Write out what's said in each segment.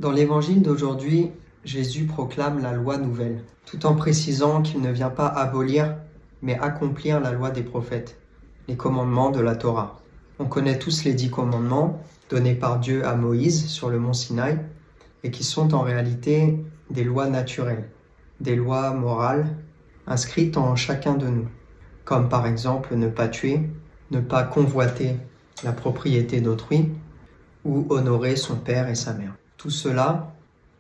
Dans l'évangile d'aujourd'hui, Jésus proclame la loi nouvelle, tout en précisant qu'il ne vient pas abolir, mais accomplir la loi des prophètes, les commandements de la Torah. On connaît tous les 10 commandements donnés par Dieu à Moïse sur le mont Sinaï et qui sont en réalité des lois naturelles, des lois morales inscrites en chacun de nous, comme par exemple ne pas tuer, ne pas convoiter la propriété d'autrui ou honorer son père et sa mère. Tout cela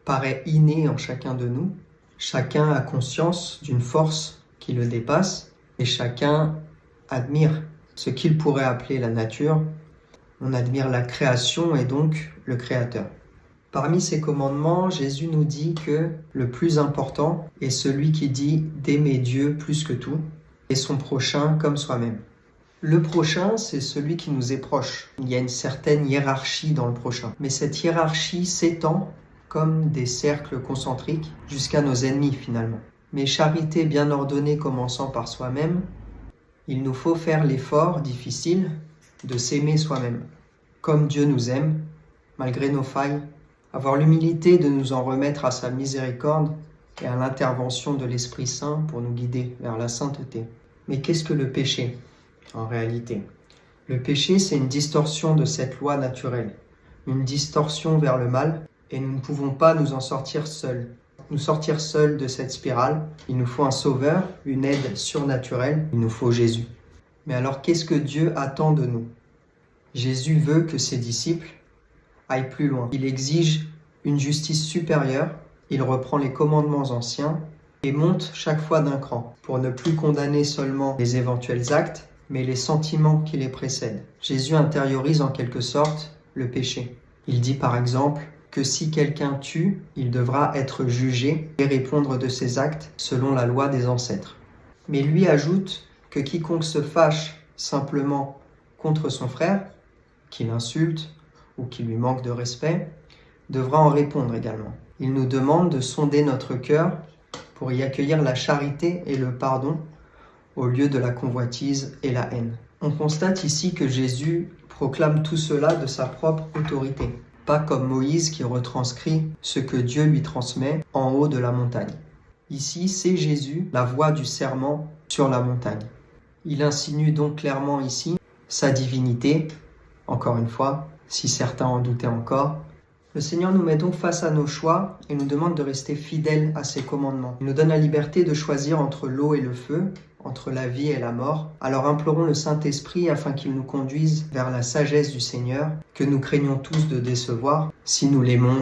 paraît inné en chacun de nous. Chacun a conscience d'une force qui le dépasse et chacun admire ce qu'il pourrait appeler la nature. On admire la création et donc le Créateur. Parmi ces commandements, Jésus nous dit que le plus important est celui qui dit d'aimer Dieu plus que tout et son prochain comme soi-même. Le prochain, c'est celui qui nous est proche. Il y a une certaine hiérarchie dans le prochain. Mais cette hiérarchie s'étend comme des cercles concentriques jusqu'à nos ennemis finalement. Mais charité bien ordonnée commençant par soi-même, il nous faut faire l'effort difficile de s'aimer soi-même, comme Dieu nous aime, malgré nos failles, avoir l'humilité de nous en remettre à sa miséricorde et à l'intervention de l'Esprit Saint pour nous guider vers la sainteté. Mais qu'est-ce que le péché ? En réalité, le péché, c'est une distorsion de cette loi naturelle, une distorsion vers le mal, et nous ne pouvons pas nous en sortir seuls. Nous sortir seuls de cette spirale, il nous faut un sauveur, une aide surnaturelle, il nous faut Jésus. Mais alors, qu'est-ce que Dieu attend de nous ? Jésus veut que ses disciples aillent plus loin. Il exige une justice supérieure, il reprend les commandements anciens et monte chaque fois d'un cran, pour ne plus condamner seulement les éventuels actes, mais les sentiments qui les précèdent. Jésus intériorise en quelque sorte le péché. Il dit par exemple que si quelqu'un tue, il devra être jugé et répondre de ses actes selon la loi des ancêtres. Mais lui ajoute que quiconque se fâche simplement contre son frère, qui l'insulte ou qui lui manque de respect, devra en répondre également. Il nous demande de sonder notre cœur pour y accueillir la charité et le pardon au lieu de la convoitise et la haine. On constate ici que Jésus proclame tout cela de sa propre autorité, pas comme Moïse qui retranscrit ce que Dieu lui transmet en haut de la montagne. Ici, c'est Jésus, la voix du serment sur la montagne. Il insinue donc clairement ici sa divinité, encore une fois, si certains en doutaient encore. Le Seigneur nous met donc face à nos choix et nous demande de rester fidèles à ses commandements. Il nous donne la liberté de choisir entre l'eau et le feu, entre la vie et la mort. Alors implorons le Saint-Esprit afin qu'il nous conduise vers la sagesse du Seigneur, que nous craignons tous de décevoir si nous l'aimons